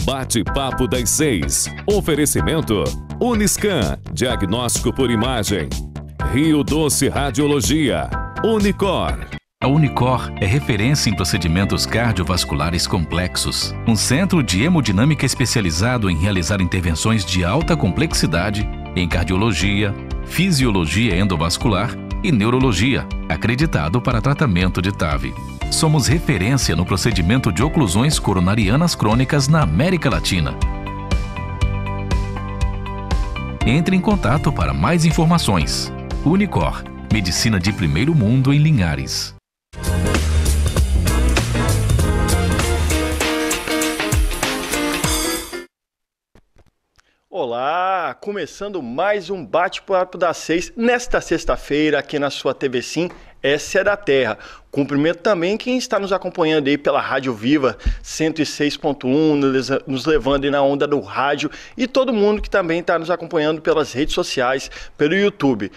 Bate-papo das 6. Oferecimento Uniscan, diagnóstico por imagem. Rio Doce Radiologia. Unicor. A Unicor é referência em procedimentos cardiovasculares complexos. Um centro de hemodinâmica especializado em realizar intervenções de alta complexidade em cardiologia, fisiologia endovascular e neurologia, acreditado para tratamento de TAV. Somos referência no procedimento de oclusões coronarianas crônicas na América Latina. Entre em contato para mais informações. Unicor, medicina de primeiro mundo em Linhares. Olá, começando mais um Bate-Papo das 6, nesta sexta-feira aqui na sua TV Sim, essa é da Terra. Cumprimento também quem está nos acompanhando aí pela Rádio Viva 106.1, nos levando aí na onda do rádio, e todo mundo que também está nos acompanhando pelas redes sociais, pelo YouTube.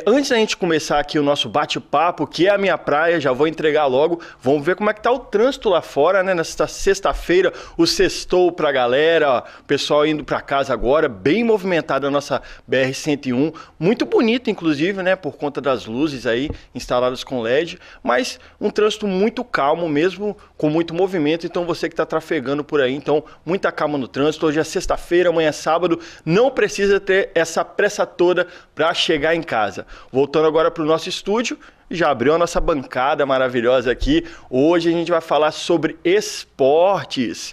Antes da gente começar aqui o nosso bate-papo, que é a minha praia, já vou entregar logo, vamos ver como é que tá o trânsito lá fora, né? Nesta sexta-feira, o sextou pra galera, ó, o pessoal indo para casa agora, bem movimentada a nossa BR-101, muito bonita inclusive, né? Por conta das luzes aí instaladas com LED, mas um trânsito muito calmo, mesmo com muito movimento. Então você que está trafegando por aí, então muita calma no trânsito. Hoje é sexta-feira, amanhã é sábado, não precisa ter essa pressa toda para chegar em casa. Voltando agora para o nosso estúdio, já abriu a nossa bancada maravilhosa aqui. Hoje a gente vai falar sobre esportes.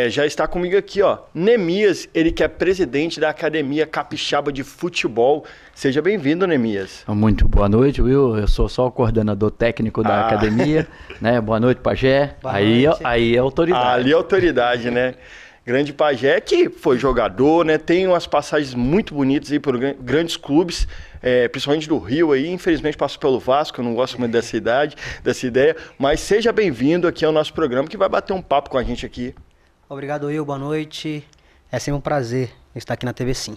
Já está comigo aqui, ó, Nemias, ele que é presidente da Academia Capixaba de Futebol. Seja bem-vindo, Nemias. Muito boa noite, Will. Eu sou só o coordenador técnico da academia, né? Boa noite, Pajé. Aí é autoridade. Ali é autoridade, né? Grande Pajé, que foi jogador, né? Tem umas passagens muito bonitas aí por grandes clubes, principalmente do Rio aí. Infelizmente passou pelo Vasco, eu não gosto muito dessa ideia. Mas seja bem-vindo aqui ao nosso programa, que vai bater um papo com a gente aqui. Obrigado, Will. Boa noite. É sempre um prazer estar aqui na TV Sim.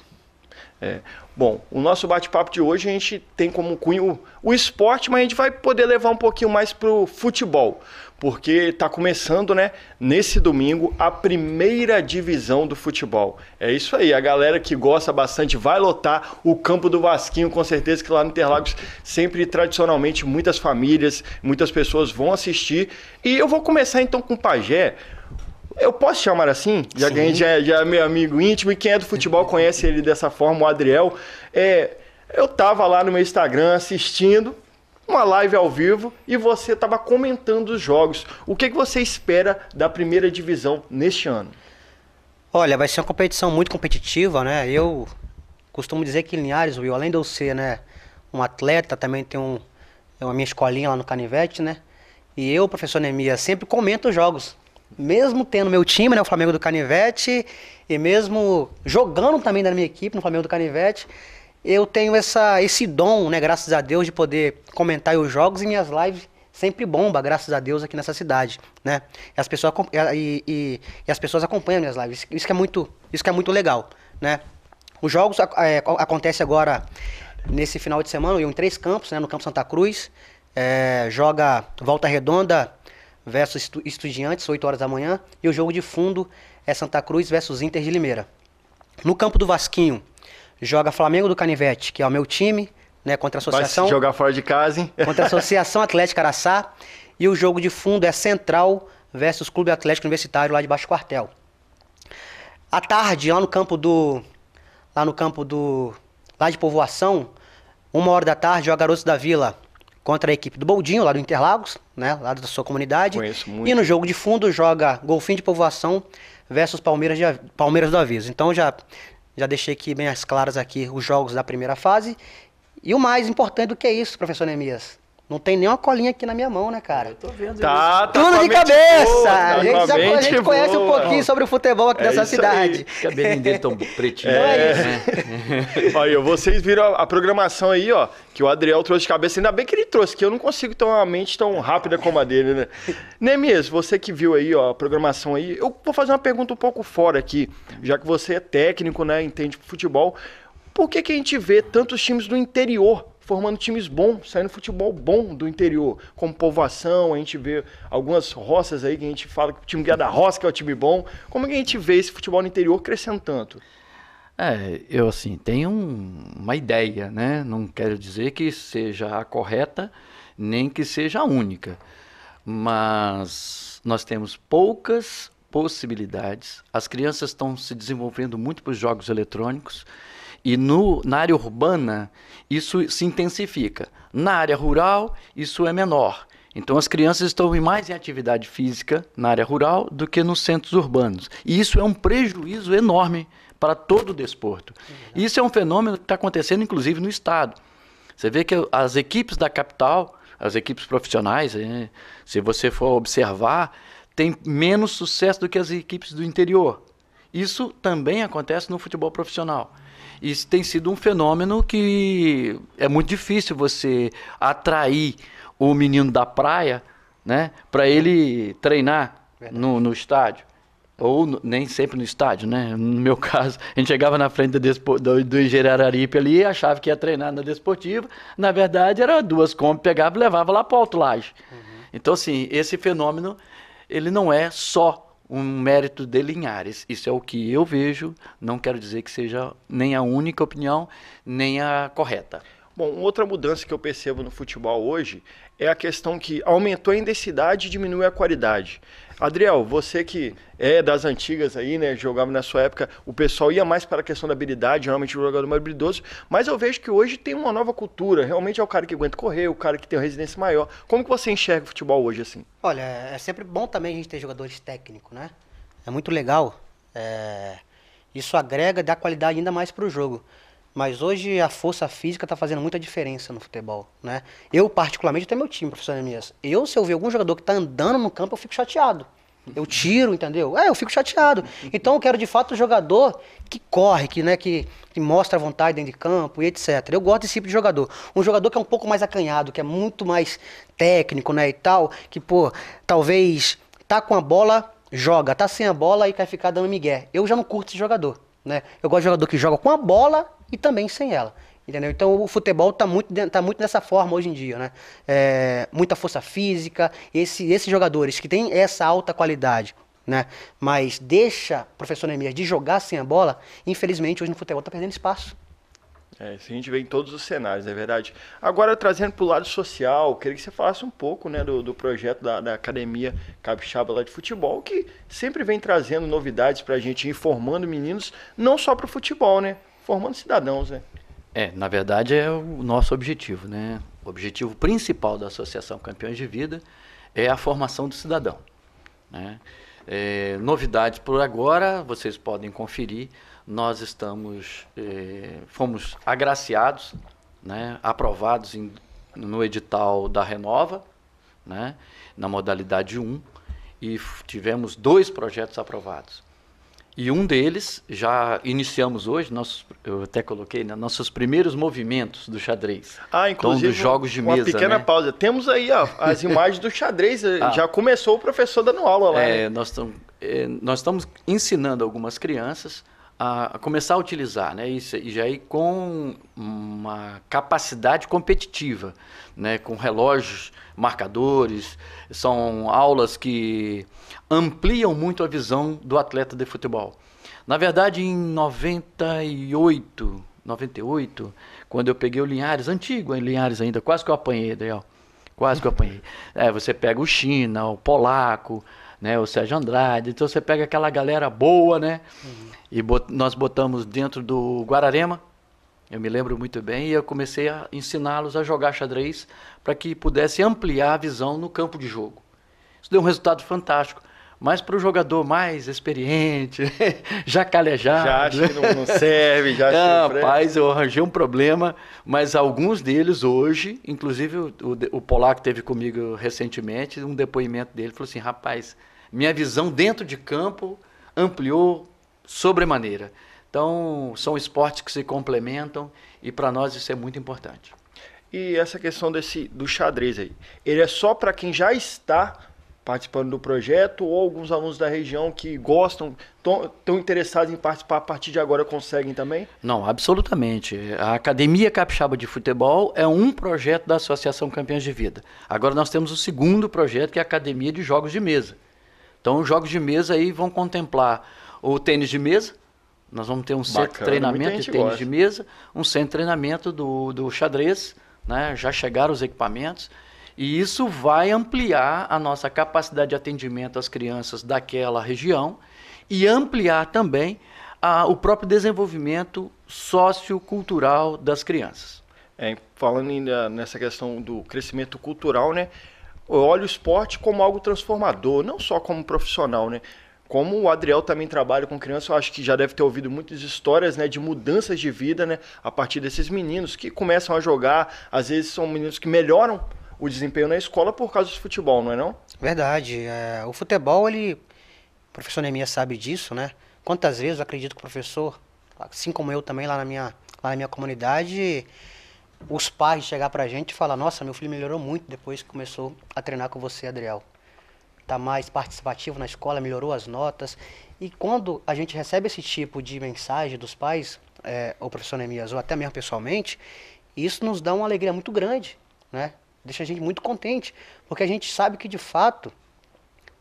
Bom, o nosso bate-papo de hoje a gente tem como cunho o esporte, mas a gente vai poder levar um pouquinho mais pro futebol, porque está começando, né, nesse domingo, a primeira divisão do futebol. É isso aí, a galera que gosta bastante vai lotar o campo do Vasquinho, com certeza que lá no Interlagos sempre, tradicionalmente, muitas famílias, muitas pessoas vão assistir. E eu vou começar então com o Pajé. Eu posso chamar assim? Já que a gente já é meu amigo íntimo, e quem é do futebol conhece ele dessa forma, o Adriel. Eu tava lá no meu Instagram assistindo uma live ao vivo e você estava comentando os jogos. O que você espera da primeira divisão neste ano? Olha, vai ser uma competição muito competitiva, né? Eu costumo dizer que em Linhares, Will, além de eu ser, né, um atleta, também tenho a minha escolinha lá no Canivete, né? E eu, professor Nemias, sempre comento os jogos. Mesmo tendo meu time, né, o Flamengo do Canivete, e mesmo jogando também na minha equipe, no Flamengo do Canivete, eu tenho esse dom, né, graças a Deus, de poder comentar os jogos, e minhas lives sempre bomba, graças a Deus, aqui nessa cidade, né? E as pessoas acompanham minhas lives, isso que é muito legal, né? Os jogos acontecem agora, nesse final de semana, em 3 campos, né, no Campo Santa Cruz, joga Volta Redonda versus Estudiantes, 8 horas da manhã, e o jogo de fundo é Santa Cruz versus Inter de Limeira. No campo do Vasquinho, joga Flamengo do Canivete, que é o meu time, né, contra a Associação... Vai jogar fora de casa, hein? Contra a Associação Atlética Araçá, e o jogo de fundo é Central versus Clube Atlético Universitário, lá de Baixo Quartel. À tarde, lá de Povoação, 1h da tarde, joga Garotos da Vila contra a equipe do Boldinho, lá do Interlagos, né, lá da sua comunidade. Conheço muito. E no jogo de fundo joga Golfinho de Povoação versus Palmeiras do Aviso. Então já deixei aqui bem as claras aqui os jogos da primeira fase. E o mais importante do que isso, professor Nemias, não tem nenhuma colinha aqui na minha mão, né, cara? Eu tô vendo tá tudo de cabeça! Boa, a gente conhece um pouquinho sobre o futebol aqui dessa cidade. O cabelinho dele tão pretinho. Olha, vocês viram a programação aí, ó, que o Adriel trouxe de cabeça. Ainda bem que ele trouxe, que eu não consigo ter uma mente tão rápida como a dele, né? Nemias, você que viu aí, ó, a programação aí, eu vou fazer uma pergunta um pouco fora aqui, já que você é técnico, né, entende futebol. Por que a gente vê tantos times do interior formando times bons, saindo futebol bom do interior, como Povoação, a gente vê algumas roças aí que a gente fala que o time da roça que é o time bom. Como é que a gente vê esse futebol no interior crescendo tanto? Eu assim, tenho uma ideia, né? Não quero dizer que seja a correta, nem que seja a única, mas nós temos poucas possibilidades. As crianças estão se desenvolvendo muito para os jogos eletrônicos e na área urbana isso se intensifica. Na área rural isso é menor. Então as crianças estão mais em atividade física na área rural do que nos centros urbanos. E isso é um prejuízo enorme para todo o desporto. Isso é um fenômeno que está acontecendo inclusive no estado. Você vê que as equipes da capital, as equipes profissionais, se você for observar, têm menos sucesso do que as equipes do interior. Isso também acontece no futebol profissional. Isso tem sido um fenômeno que é muito difícil você atrair o menino da praia, né, para ele treinar no estádio. Ou nem sempre no estádio, né? No meu caso, a gente chegava na frente do Engenheiro Araripe ali e achava que ia treinar na Desportiva. Na verdade, era 2 Kombi, pegava e levava lá para o Alto Laje. Então, assim, esse fenômeno, ele não é só um mérito de Linhares. Isso é o que eu vejo, não quero dizer que seja nem a única opinião, nem a correta. Bom, outra mudança que eu percebo no futebol hoje é a questão que aumentou a intensidade e diminuiu a qualidade. Adriel, você que é das antigas aí, né, jogava na sua época, o pessoal ia mais para a questão da habilidade, geralmente o jogador mais habilidoso, mas eu vejo que hoje tem uma nova cultura, realmente é o cara que aguenta correr, o cara que tem uma resistência maior. Como que você enxerga o futebol hoje assim? Olha, é sempre bom também a gente ter jogadores técnicos, né? É muito legal, isso agrega, dá qualidade ainda mais para o jogo. Mas hoje a força física está fazendo muita diferença no futebol, né? Eu, particularmente, tenho meu time, professor Neemias. Se eu ver algum jogador que está andando no campo, eu fico chateado. Eu tiro, entendeu? Eu fico chateado. Então eu quero, de fato, um jogador que corre, que mostra a vontade dentro de campo e etc. Eu gosto desse tipo de jogador. Um jogador que é um pouco mais acanhado, que é muito mais técnico, né, e tal, que, talvez tá com a bola, joga, tá sem a bola e quer ficar dando migué. Eu já não curto esse jogador, né? Eu gosto de jogador que joga com a bola e também sem ela, entendeu? Então o futebol tá muito dessa forma hoje em dia, né? Muita força física, esses jogadores que têm essa alta qualidade, né? Mas deixa o professor Neemias de jogar sem a bola, infelizmente hoje no futebol tá perdendo espaço. Isso a gente vê em todos os cenários, é verdade. Agora, trazendo para o lado social, queria que você falasse um pouco, né, do projeto da Academia Capixaba lá de Futebol, que sempre vem trazendo novidades para a gente, informando meninos, não só para o futebol, né? Formando cidadãos, né? Na verdade é o nosso objetivo, né? O objetivo principal da Associação Campeões de Vida é a formação do cidadão, né? Novidades por agora, vocês podem conferir, nós fomos agraciados, né? Aprovados no edital da Renova, né? Na modalidade 1, e tivemos 2 projetos aprovados. E um deles, já iniciamos hoje, eu até coloquei, né, nossos primeiros movimentos do xadrez. Inclusive, então, dos jogos de mesa. Uma pequena né? pausa. Temos aí as imagens do xadrez, já começou o professor dando aula lá. Né? Nós estamos ensinando algumas crianças a começar a utilizar, né, e já ir com uma capacidade competitiva, né, com relógios, marcadores. São aulas que ampliam muito a visão do atleta de futebol. Na verdade, em 98, quando eu peguei o Linhares, antigo Linhares ainda, quase que eu apanhei, Adriel, quase que eu apanhei. Você pega o China, o Polaco, né, o Sérgio Andrade, então você pega aquela galera boa, né, e nós botamos dentro do Guararema, eu me lembro muito bem, e eu comecei a ensiná-los a jogar xadrez para que pudesse ampliar a visão no campo de jogo. Isso deu um resultado fantástico. Mas para o jogador mais experiente, já calejado... Já acho que não serve, já acho que... Rapaz, eu arranjei um problema, mas alguns deles hoje, inclusive o Polaco teve comigo recentemente, um depoimento dele, falou assim, rapaz, minha visão dentro de campo ampliou sobremaneira. Então, são esportes que se complementam e para nós isso é muito importante. E essa questão do xadrez aí, ele é só para quem já está participando do projeto, ou alguns alunos da região que gostam, estão interessados em participar, a partir de agora conseguem também? Não, absolutamente. A Academia Capixaba de Futebol é um projeto da Associação Campeões de Vida. Agora nós temos o segundo projeto, que é a Academia de Jogos de Mesa. Então, os jogos de mesa aí vão contemplar o tênis de mesa. Nós vamos ter um centro de treinamento de tênis de mesa, um centro de treinamento do xadrez, né? Já chegaram os equipamentos. E isso vai ampliar a nossa capacidade de atendimento às crianças daquela região e ampliar também o próprio desenvolvimento sociocultural das crianças. Falando ainda nessa questão do crescimento cultural, né? Eu olho o esporte como algo transformador, não só como profissional, né? Como o Adriel também trabalha com crianças, eu acho que já deve ter ouvido muitas histórias, né, de mudanças de vida, né, a partir desses meninos que começam a jogar. Às vezes são meninos que melhoram o desempenho na escola por causa do futebol, não é não? Verdade. O futebol, o professor Neemias sabe disso, né? Quantas vezes eu acredito que o professor, assim como eu também lá na minha comunidade, os pais chegar pra gente e falar: nossa, meu filho melhorou muito depois que começou a treinar com você, Adriel. Tá mais participativo na escola, melhorou as notas. E quando a gente recebe esse tipo de mensagem dos pais, ou professor Neemias, ou até mesmo pessoalmente, isso nos dá uma alegria muito grande, né? Deixa a gente muito contente, porque a gente sabe que, de fato,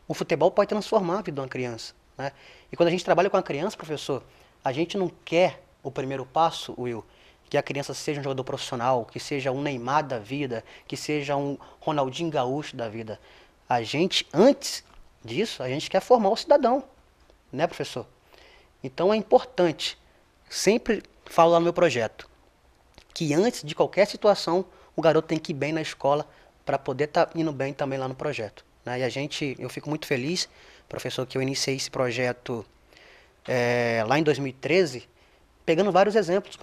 o futebol pode transformar a vida de uma criança, né? E quando a gente trabalha com a criança, professor, a gente não quer o primeiro passo, Will, que a criança seja um jogador profissional, que seja um Neymar da vida, que seja um Ronaldinho Gaúcho da vida. A gente, antes disso, a gente quer formar o cidadão, né, professor? Então é importante, sempre falo lá no meu projeto, que antes de qualquer situação, o garoto tem que ir bem na escola para poder estar indo bem também lá no projeto, né? E eu fico muito feliz, professor, que eu iniciei esse projeto lá em 2013, pegando vários exemplos, o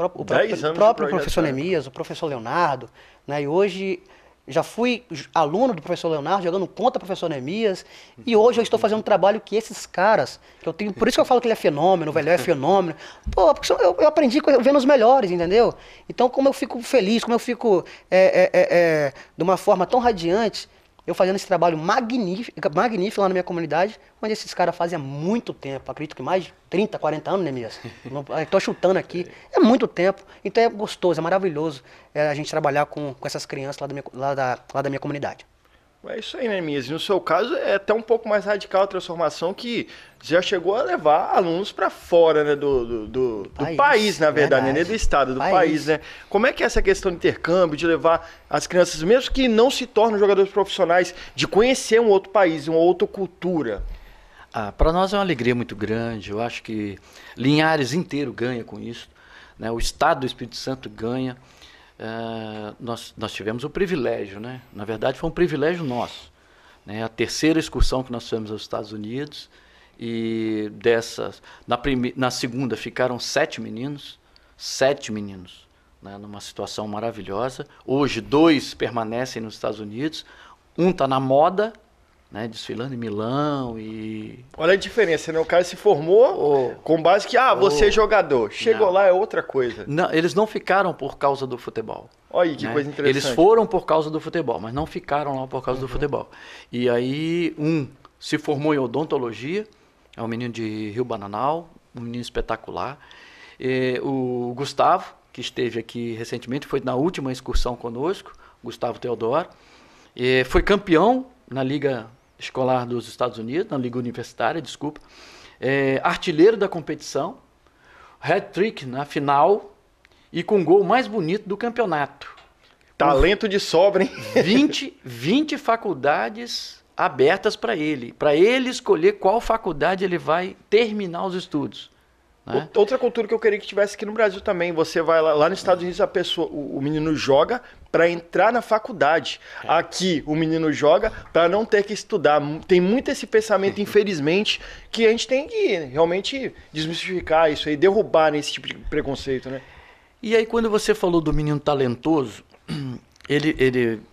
próprio professor Neemias, o professor Leonardo, né? E hoje já fui aluno do professor Leonardo, jogando contra o professor Neemias, e hoje eu estou fazendo um trabalho que esses caras, que eu tenho, por isso que eu falo que ele é fenômeno, o velho é fenômeno, porque eu aprendi vendo os melhores, entendeu? Então, como eu fico feliz, como eu fico de uma forma tão radiante, eu fazendo esse trabalho magnífico lá na minha comunidade, onde esses caras fazem há muito tempo, acredito que mais de 30, 40 anos, né, Neemias? Estou chutando aqui, é muito tempo, então é gostoso, é maravilhoso a gente trabalhar com essas crianças lá da minha comunidade. É isso aí, né, Neemias? E no seu caso é até um pouco mais radical a transformação, que já chegou a levar alunos para fora, né, do país, na verdade, né, do estado, do país, né? Como é que é essa questão de intercâmbio, de levar as crianças, mesmo que não se tornem jogadores profissionais, de conhecer um outro país, uma outra cultura? Para nós é uma alegria muito grande. Eu acho que Linhares inteiro ganha com isso, né? O estado do Espírito Santo ganha. Nós tivemos o privilégio, né? Na verdade foi um privilégio nosso, né? A terceira excursão que nós fizemos aos Estados Unidos, e na segunda ficaram 7 meninos, né? Numa situação maravilhosa. Hoje 2 permanecem nos Estados Unidos, um está na moda, né, desfilando em Milão. E olha a diferença, né? O cara se formou com base que você é jogador, chegou lá é outra coisa. Não, eles não ficaram por causa do futebol. Olha que coisa interessante. Eles foram por causa do futebol, mas não ficaram lá por causa do futebol. E aí um se formou em odontologia, é um menino de Rio Bananal, um menino espetacular. O Gustavo, que esteve aqui recentemente, foi na última excursão conosco, Gustavo Teodoro, foi campeão na Liga Escolar dos Estados Unidos, na Liga Universitária, desculpa, artilheiro da competição, hat-trick na final e com o gol mais bonito do campeonato. Talento de sobra, hein? 20 faculdades abertas para ele escolher qual faculdade ele vai terminar os estudos, né? Outra cultura que eu queria que tivesse aqui no Brasil também, você vai lá nos Estados Unidos, o menino joga para entrar na faculdade. Aqui o menino joga para não ter que estudar. Tem muito esse pensamento, infelizmente, que a gente tem que realmente desmistificar isso aí, derrubar esse tipo de preconceito, né? E aí quando você falou do menino talentoso,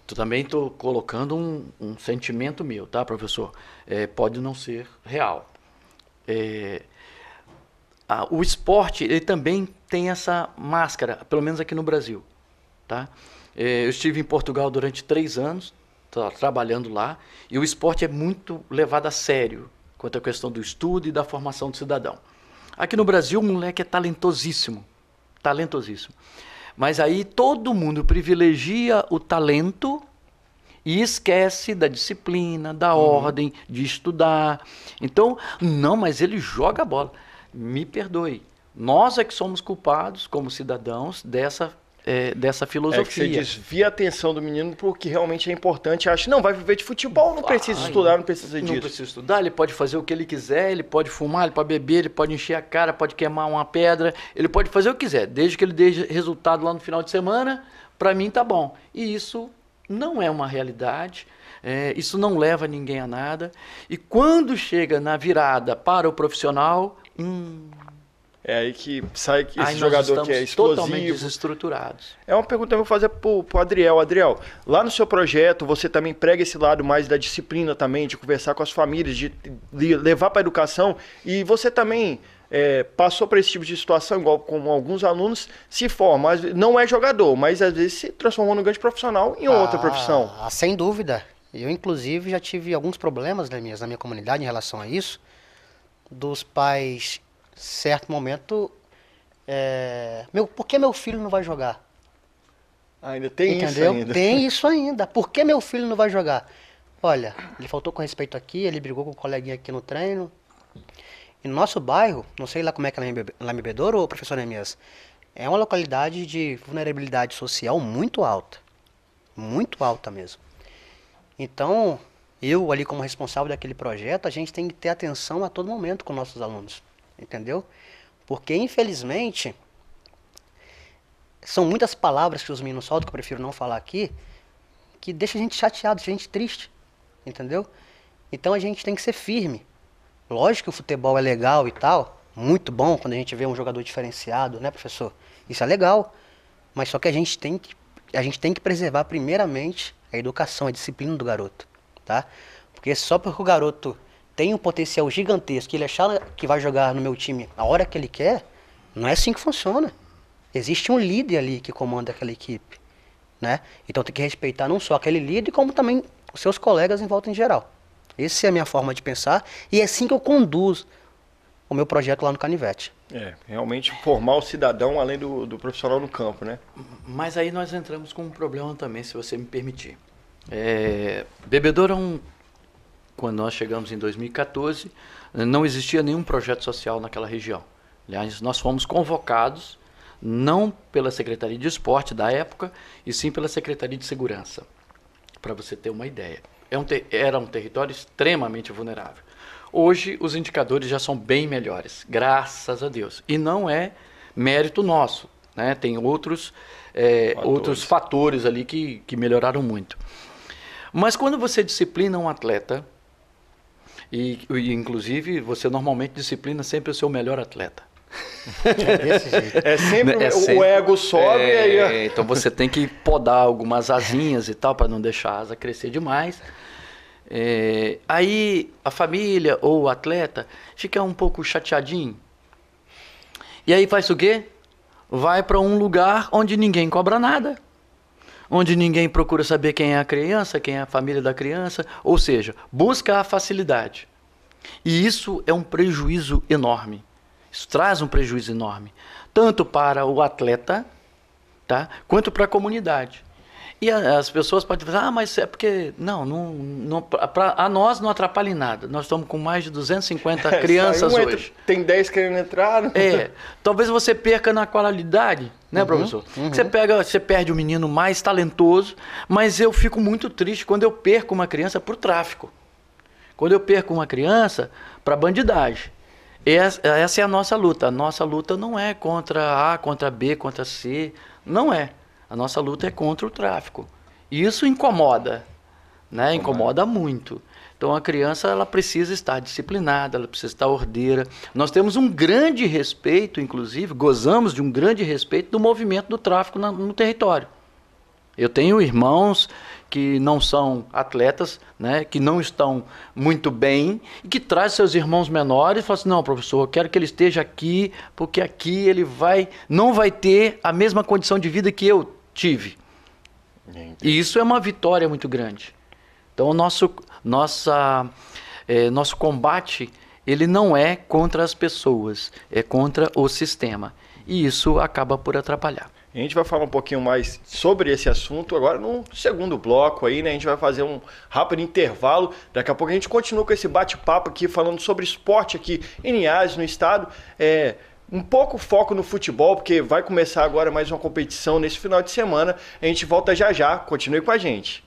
também estou colocando um sentimento meu, tá, professor? Pode não ser real. O esporte, ele também tem essa máscara, pelo menos aqui no Brasil, tá? Eu estive em Portugal durante 3 anos, trabalhando lá, e o esporte é muito levado a sério quanto à questão do estudo e da formação do cidadão. Aqui no Brasil, o moleque é talentosíssimo, talentosíssimo. Mas aí todo mundo privilegia o talento e esquece da disciplina, da ordem, de estudar. Então, não, mas ele joga a bola. Me perdoe. Nós é que somos culpados, como cidadãos, dessa filosofia. É que você desvia a atenção do menino porque realmente é importante. Acha, não, vai viver de futebol, não precisa estudar, não precisa disso. Não precisa estudar, ele pode fazer o que ele quiser, ele pode fumar, ele pode beber, ele pode encher a cara, pode queimar uma pedra, ele pode fazer o que quiser, desde que ele dê resultado lá no final de semana, para mim tá bom. E isso não é uma realidade, isso não leva ninguém a nada. E quando chega na virada para o profissional, é aí que sai esse aí jogador que é explosivo. Totalmente desestruturados. É uma pergunta que eu vou fazer pro Adriel. Adriel, lá no seu projeto você também prega esse lado mais da disciplina também, de conversar com as famílias, de levar para a educação. E você também passou por esse tipo de situação, igual como alguns alunos se formam, mas não é jogador, mas às vezes se transformou num grande profissional em outra profissão. Sem dúvida. Eu, inclusive, já tive alguns problemas na minha comunidade em relação a isso, dos pais... certo momento, por que meu filho não vai jogar? Ainda tem Entendeu? isso ainda. Tem isso ainda. Por que meu filho não vai jogar? Olha, ele faltou com respeito aqui, ele brigou com o coleguinha aqui no treino. E no nosso bairro, não sei lá como é que é lá em Bebedouro, ou professor Neemias, é uma localidade de vulnerabilidade social muito alta mesmo. Então, eu ali como responsável daquele projeto, a gente tem que ter atenção a todo momento com nossos alunos. Entendeu? Porque, infelizmente, são muitas palavras que os meninos soltam, que eu prefiro não falar aqui, que deixa a gente chateado, deixa a gente triste. Entendeu? Então a gente tem que ser firme. Lógico que o futebol é legal e tal, muito bom quando a gente vê um jogador diferenciado, né, professor? Isso é legal. Mas só que a gente tem que preservar primeiramente a educação, a disciplina do garoto. Tá? Porque só porque o garoto tem um potencial gigantesco, ele achar que vai jogar no meu time a hora que ele quer, não é assim que funciona. Existe um líder ali que comanda aquela equipe, né? Então tem que respeitar não só aquele líder, como também os seus colegas em volta em geral. Essa é a minha forma de pensar e é assim que eu conduzo o meu projeto lá no Canivete. Realmente formar o cidadão além do profissional no campo, né? Mas aí nós entramos com um problema também, se você me permitir. Bebedouro quando nós chegamos em 2014, não existia nenhum projeto social naquela região. Aliás, nós fomos convocados, não pela Secretaria de Esporte da época, e sim pela Secretaria de Segurança, para você ter uma ideia. Era um território extremamente vulnerável. Hoje, os indicadores já são bem melhores, graças a Deus. E não é mérito nosso, né? Tem outros fatores ali que melhoraram muito. Mas quando você disciplina um atleta, e inclusive você normalmente disciplina sempre o seu melhor atleta. Desse jeito. O ego sobe. Então você tem que podar algumas asinhas e tal, para não deixar a asa crescer demais. Aí a família ou o atleta fica um pouco chateadinho. E aí faz o quê? Vai para um lugar onde ninguém cobra nada. Onde ninguém procura saber quem é a criança, quem é a família da criança, ou seja, busca a facilidade. E isso é um prejuízo enorme. Isso traz um prejuízo enorme, tanto para o atleta, tá, quanto para a comunidade. E as pessoas podem dizer, mas é porque... Não, a nós não atrapalha em nada. Nós estamos com mais de 250 crianças hoje. Tem 10 querendo entrar. Talvez você perca na qualidade, né, professor? Você perde o menino mais talentoso, mas eu fico muito triste quando eu perco uma criança para o tráfico. Quando eu perco uma criança para a bandidagem. Essa é a nossa luta. A nossa luta não é contra A, contra B, contra C. Não é. A nossa luta é contra o tráfico. E isso incomoda, né? Incomoda muito. Então a criança ela precisa estar disciplinada, ela precisa estar ordeira. Nós temos um grande respeito, inclusive, gozamos de um grande respeito do movimento do tráfico no território. Eu tenho irmãos que não são atletas, né, que não estão muito bem, e que trazem seus irmãos menores e falam assim, não, professor, eu quero que ele esteja aqui, porque aqui ele não vai ter a mesma condição de vida que eu tive. Entendi. E isso é uma vitória muito grande. Então, nosso combate, ele não é contra as pessoas, é contra o sistema. E isso acaba por atrapalhar. A gente vai falar um pouquinho mais sobre esse assunto agora no segundo bloco aí, né? A gente vai fazer um rápido intervalo. Daqui a pouco a gente continua com esse bate-papo aqui, falando sobre esporte aqui em Linhares, no estado. Um pouco foco no futebol, porque vai começar agora mais uma competição nesse final de semana. A gente volta já já. Continue com a gente.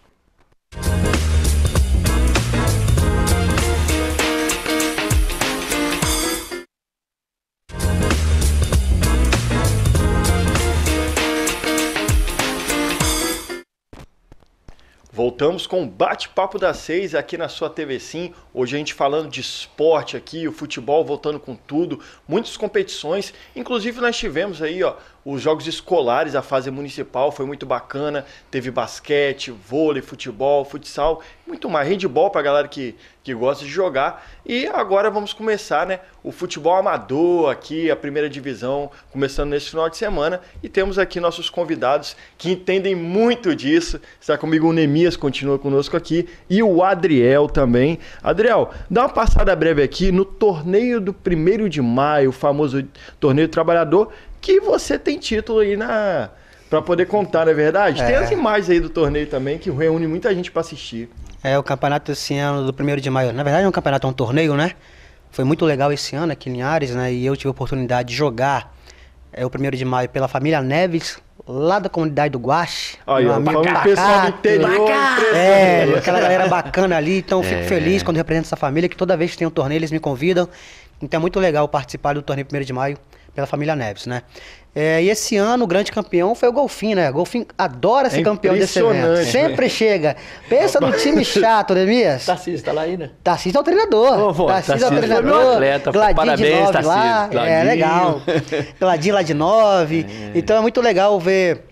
Voltamos com o Bate-Papo das 6 aqui na sua TV Sim. Hoje a gente falando de esporte aqui, o futebol voltando com tudo, muitas competições. Inclusive nós tivemos aí, os jogos escolares, a fase municipal foi muito bacana. Teve basquete, vôlei, futebol, futsal, muito mais. Handball pra galera que gosta de jogar. E agora vamos começar, né? O futebol amador aqui, a primeira divisão, começando nesse final de semana. E temos aqui nossos convidados que entendem muito disso. Está comigo o Nemias, continua conosco aqui. E o Adriel também. Adriel, dá uma passada breve aqui no torneio do 1º de maio, o famoso torneio do trabalhador, que você tem título aí para poder contar, não é verdade? Tem as imagens aí do torneio também, que reúne muita gente para assistir. O campeonato esse ano do 1º de maio, na verdade é um campeonato, é um torneio, né? Foi muito legal esse ano aqui em Linhares, né? E eu tive a oportunidade de jogar o 1º de maio pela família Neves, lá da comunidade do Guache. Olha, o pessoal do interior. Aquela galera bacana ali, então fico feliz quando represento essa família, que toda vez que tem um torneio eles me convidam. Então é muito legal participar do torneio 1º de maio pela família Neves, né? E esse ano o grande campeão foi o Golfinho, né? O Golfinho adora ser campeão desse evento. Sempre chega. Pensa no time chato, né, Mias? Tarcísio, tá lá ainda? Tarcísio é o treinador. Tarcísio é o treinador. Atleta, Gladinho parabéns, de 9 Tarcísio. lá. Gladinho. Legal. Gladinho lá de 9. Então é muito legal ver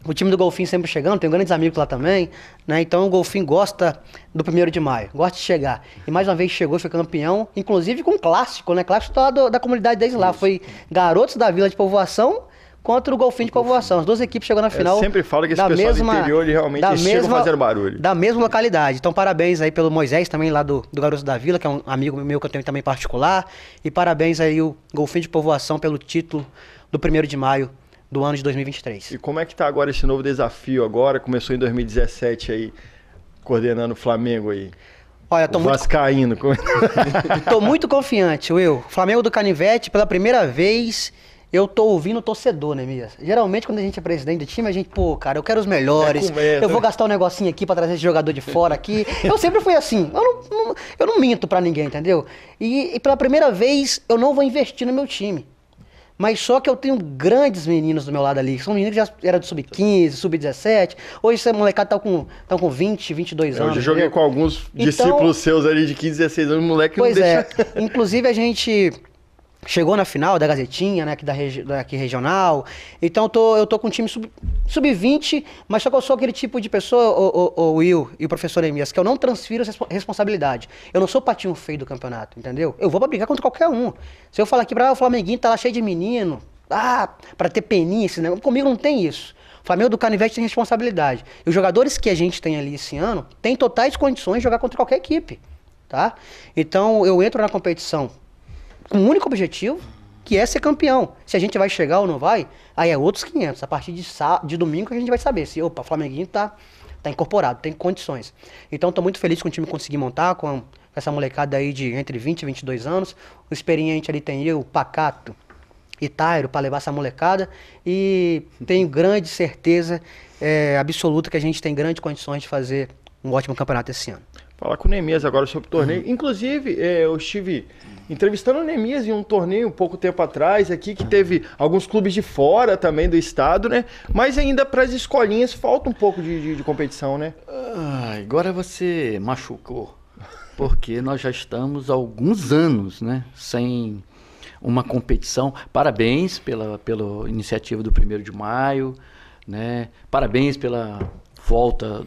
o time do Golfinho sempre chegando, tenho grandes amigos lá também, né? Então o Golfinho gosta do 1º de maio, gosta de chegar. E mais uma vez chegou, foi campeão, inclusive com um clássico, né? Clássico da comunidade deles lá. Foi Garotos da Vila de Povoação contra o Golfinho de Povoação. As duas equipes chegou na final. Eu sempre falo que esse pessoal do interior realmente chegam fazendo barulho. Da mesma localidade. Então parabéns aí pelo Moisés também lá do Garotos da Vila, que é um amigo meu que eu tenho também particular. E parabéns aí o Golfinho de Povoação pelo título do 1º de maio do ano de 2023. E como é que tá agora esse novo desafio agora? Começou em 2017 aí, coordenando o Flamengo aí. Olha, tô Vascaíno. Tô muito confiante, Will. Flamengo do Canivete, pela primeira vez, eu tô ouvindo o torcedor, né, Mias? Geralmente, quando a gente é presidente do time, a gente, cara, eu quero os melhores, eu vou gastar um negocinho aqui pra trazer esse jogador de fora aqui. Eu sempre fui assim, eu não minto pra ninguém, entendeu? E pela primeira vez, eu não vou investir no meu time. Mas só que eu tenho grandes meninos do meu lado ali. São meninos que já eram de sub-15, sub-17. Hoje esse molecada tá com 20, 22 anos. Eu já joguei com alguns discípulos seus ali de 15, 16 anos, moleque não deixa... Pois é. Inclusive a gente chegou na final da Gazetinha, né, daqui regional. Então eu tô com um time sub-20, mas só que eu sou aquele tipo de pessoa, o Will e o professor Emias, que eu não transfiro responsabilidade. Eu não sou patinho feio do campeonato, entendeu? Eu vou pra brigar contra qualquer um. Se eu falar aqui o Flamenguinho tá lá cheio de menino, pra ter peninha, esse negócio, comigo não tem isso. O Flamengo do Canivete tem responsabilidade. E os jogadores que a gente tem ali esse ano têm totais condições de jogar contra qualquer equipe, tá? Então eu entro na competição com um único objetivo, que é ser campeão. Se a gente vai chegar ou não vai, aí é outros 500. A partir de domingo a gente vai saber se, o Flamenguinho tá incorporado, tem condições. Então tô muito feliz com o time conseguir montar, com essa molecada aí de entre 20 e 22 anos. O experiente ali tem eu, Pacato e Tairo para levar essa molecada. E tenho grande certeza absoluta que a gente tem grandes condições de fazer um ótimo campeonato esse ano. Falar com o Nemias agora sobre o torneio. Inclusive, eu estive entrevistando o Nemias em um torneio um pouco tempo atrás aqui, que teve alguns clubes de fora também do estado, né? Mas ainda para as escolinhas falta um pouco de competição, né? Agora você machucou, porque nós já estamos há alguns anos, né, sem uma competição. Parabéns pela iniciativa do 1º de maio, né? Parabéns pela volta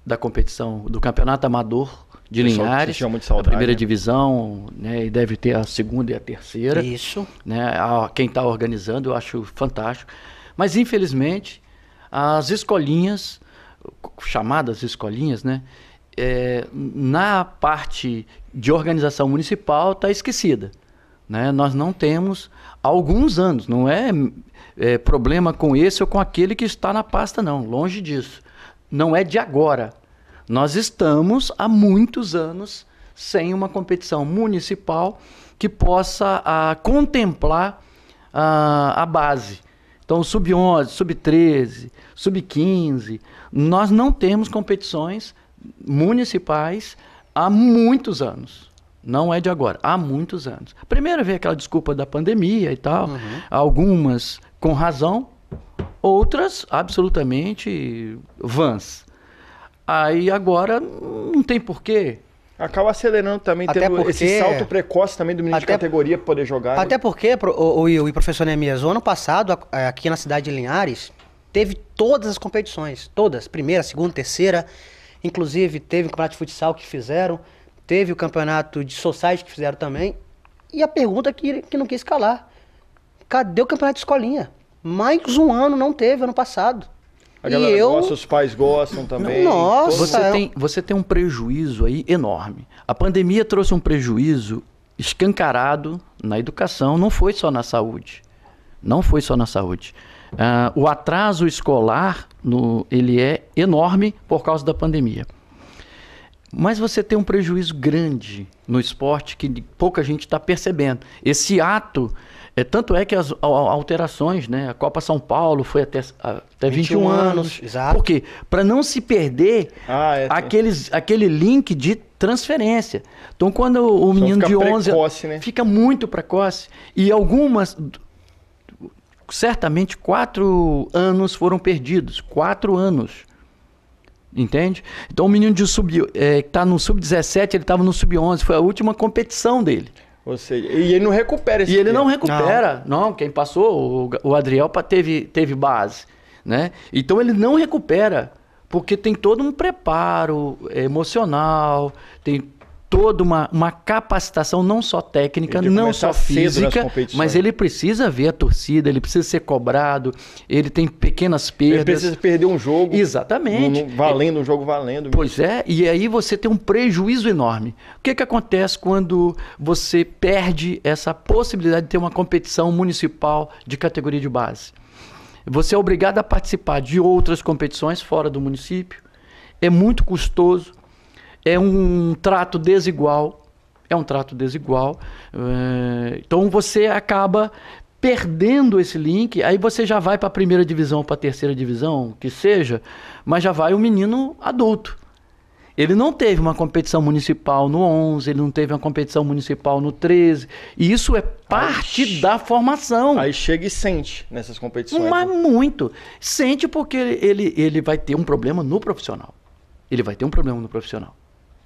da competição do Campeonato Amador de Linhares, a primeira divisão, né, e deve ter a segunda e a terceira. Isso. Né, quem está organizando, eu acho fantástico. Mas, infelizmente, as escolinhas, chamadas escolinhas, né, na parte de organização municipal está esquecida, né? Nós não temos há alguns anos, não é problema com esse ou com aquele que está na pasta, não, longe disso. Não é de agora. Nós estamos há muitos anos sem uma competição municipal que possa contemplar a base. Então, sub-11, sub-13, sub-15, nós não temos competições municipais há muitos anos. Não é de agora, há muitos anos. Primeiro veio aquela desculpa da pandemia e tal, algumas com razão, outras absolutamente vãs. Aí agora não tem porquê. Acaba acelerando também, Até tendo porque- esse salto precoce também do menino de Até- categoria para poder jogar. Até né? porque, o Will e professor Neemias, o ano passado, aqui na cidade de Linhares, teve todas as competições. Todas. Primeira, segunda, terceira. Inclusive, teve o campeonato de futsal que fizeram. Teve o campeonato de society que fizeram também. E a pergunta que não quis calar. Cadê o campeonato de escolinha? Mais um ano não teve, ano passado. A galera gosta, os pais gostam também. Nossa, Você tem um prejuízo aí enorme. A pandemia trouxe um prejuízo escancarado na educação, não foi só na saúde. Não foi só na saúde. O atraso escolar, ele é enorme por causa da pandemia. Mas você tem um prejuízo grande no esporte que pouca gente está percebendo. Esse ato, tanto é que as alterações, né? A Copa São Paulo foi até 21 anos. Exato. Por quê? Para não se perder aquele link de transferência. Então, quando o menino fica de 11 precoce, né? fica muito precoce. E algumas, certamente 4 anos foram perdidos. 4 anos. Entende? Então o menino que está no sub-17, ele estava no sub-11, foi a última competição dele. Ou seja, e ele não recupera esse E ele não tempo. recupera. Não, quem passou, o Adriel teve base. Né? Então ele não recupera, porque tem todo um preparo emocional, tem toda uma capacitação, não só técnica, Ele não começa só cedo nas física, competições. mas ele precisa ver a torcida, ele precisa ser cobrado, ele tem pequenas perdas. Ele precisa perder um jogo. Exatamente. Valendo, um jogo valendo. Pois é, e aí você tem um prejuízo enorme. O que acontece quando você perde essa possibilidade de ter uma competição municipal de categoria de base? Você é obrigado a participar de outras competições fora do município, é muito custoso, é um trato desigual, então você acaba perdendo esse link, aí você já vai para a primeira divisão, para a terceira divisão, que seja, mas já vai o menino adulto. Ele não teve uma competição municipal no 11, ele não teve uma competição municipal no 13, e isso é parte da formação. Aí chega e sente nessas competições. Mas né? muito. Sente porque ele vai ter um problema no profissional.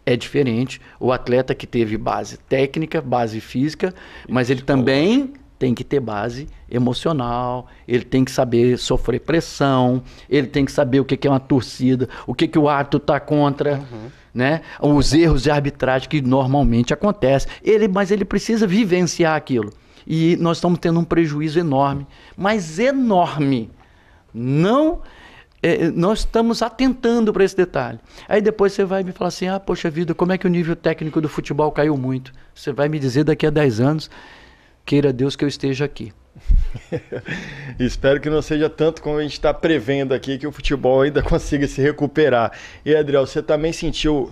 É diferente o atleta que teve base técnica, base física, mas ele também tem que ter base emocional, ele tem que saber sofrer pressão, ele tem que saber o que é uma torcida, o que o árbitro está contra, né? Os erros de arbitragem que normalmente acontecem. Mas ele precisa vivenciar aquilo. E nós estamos tendo um prejuízo enorme, mas enorme. Nós estamos atentando para esse detalhe. Aí depois você vai me falar assim, poxa vida, como é que o nível técnico do futebol caiu muito? Você vai me dizer daqui a 10 anos, queira Deus que eu esteja aqui. Espero que não seja tanto como a gente está prevendo aqui, que o futebol ainda consiga se recuperar. E, Adriel, você também sentiu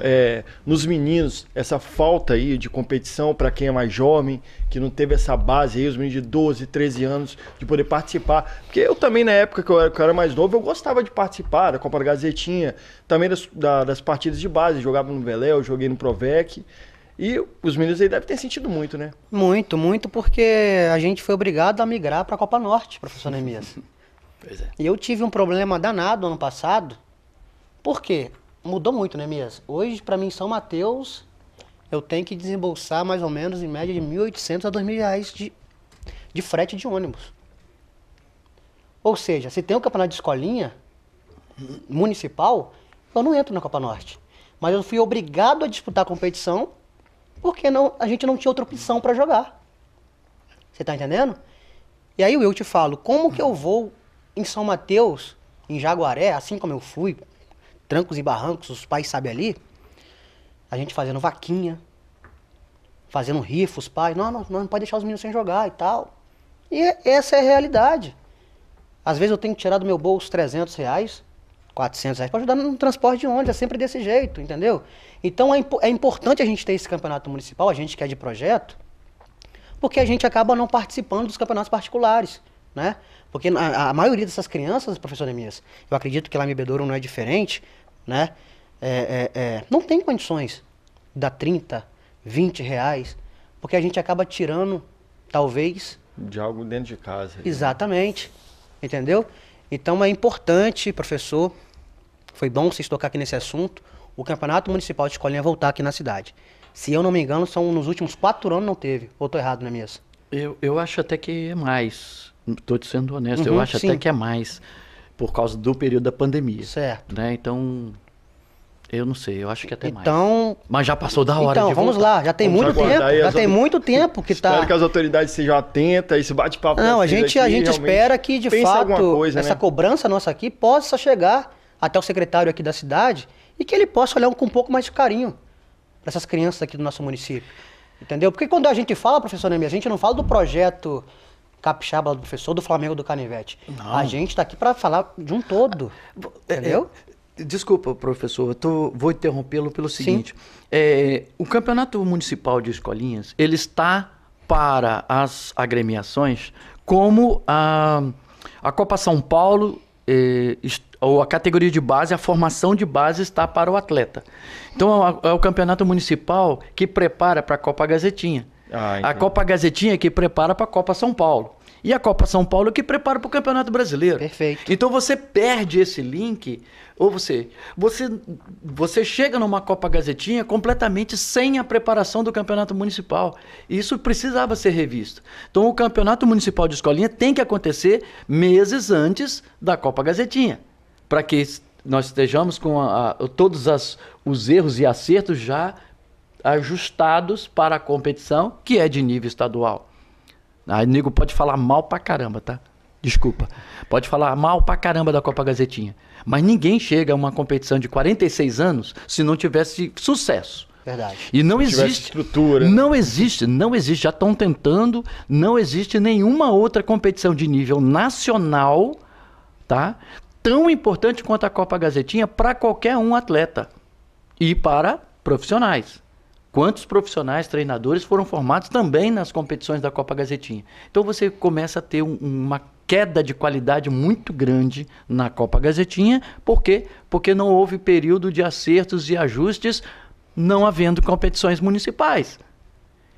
nos meninos essa falta aí de competição para quem é mais jovem, que não teve essa base aí, os meninos de 12, 13 anos, de poder participar? Porque eu também, na época que eu era mais novo, eu gostava de participar da Copa da Gazetinha, também das partidas de base, jogava no Veléu, joguei no Provec. E os meninos aí devem ter sentido muito, né? Muito, muito, porque a gente foi obrigado a migrar para a Copa Norte, professor Neemias. Pois é. E eu tive um problema danado ano passado. Por quê? Mudou muito, Neemias. Hoje, para mim, em São Mateus, eu tenho que desembolsar mais ou menos, em média, de R$1.800 a R$2.000 de frete de ônibus. Ou seja, se tem um campeonato de escolinha municipal, eu não entro na Copa Norte. Mas eu fui obrigado a disputar a competição porque a gente não tinha outra opção para jogar. Você tá entendendo? E aí eu te falo, como que eu vou em São Mateus, em Jaguaré, assim como eu fui, trancos e barrancos, os pais sabem ali, a gente fazendo vaquinha, fazendo rifa, os pais, não pode deixar os meninos sem jogar e tal. E essa é a realidade. Às vezes eu tenho que tirar do meu bolso R$300, R$400 para ajudar no transporte de ônibus, é sempre desse jeito, entendeu? Então é importante a gente ter esse campeonato municipal, a gente que é de projeto, porque a gente acaba não participando dos campeonatos particulares, né? Porque a maioria dessas crianças, professor Neemias, eu acredito que lá em Bebedouro não é diferente, né? Não tem condições de dar 30, 20 reais, porque a gente acaba tirando, talvez... De algo dentro de casa. Exatamente, entendeu? Então é importante, professor, foi bom vocês tocar aqui nesse assunto, o Campeonato Municipal de Escolinha voltar aqui na cidade. Se eu não me engano, nos últimos 4 anos não teve. Ou estou errado, Neemias? Eu acho até que é mais. Estou te sendo honesto, eu acho sim. até que é mais por causa do período da pandemia. Certo. Né? Então, eu não sei, eu acho que até mais. Então, mas já passou da hora de vamos voltar. lá, já tem muito tempo, já tem muito tempo que tá... Espero que as autoridades sejam atentas, esse bate-papo... Não, a gente espera que, de fato, coisa, essa cobrança nossa aqui possa chegar até o secretário aqui da cidade e que ele possa olhar com um pouco mais de carinho para essas crianças aqui do nosso município. Entendeu? Porque quando a gente fala, professor Neemias, a gente não fala do projeto Capixaba do professor, do Flamengo do Canivete. Não. A gente está aqui para falar de um todo. Entendeu? Desculpa, professor, vou interrompê-lo pelo seguinte. O Campeonato Municipal de Escolinhas, ele está para as agremiações como a Copa São Paulo, ou a categoria de base, a formação de base está para o atleta. Então é o Campeonato Municipal que prepara para a Copa Gazetinha. A Copa Gazetinha que prepara para a Copa São Paulo. E a Copa São Paulo que prepara para o Campeonato Brasileiro. Perfeito. Então você perde esse link, ou você chega numa Copa Gazetinha completamente sem a preparação do Campeonato Municipal. E isso precisava ser revisto. Então o Campeonato Municipal de Escolinha tem que acontecer meses antes da Copa Gazetinha, para que nós estejamos com todos os erros e acertos já ajustados para a competição, que é de nível estadual. Aí, nego, pode falar mal pra caramba, tá? Desculpa. Pode falar mal pra caramba da Copa Gazetinha. Mas ninguém chega a uma competição de 46 anos se não tivesse sucesso. Verdade. E não existe estrutura. Não existe. Já estão tentando. Não existe nenhuma outra competição de nível nacional, tá? Tão importante quanto a Copa Gazetinha para qualquer um atleta. E para profissionais. Quantos profissionais, treinadores foram formados também nas competições da Copa Gazetinha. Então você começa a ter uma queda de qualidade muito grande na Copa Gazetinha. Por quê? Porque não houve período de acertos e ajustes, não havendo competições municipais.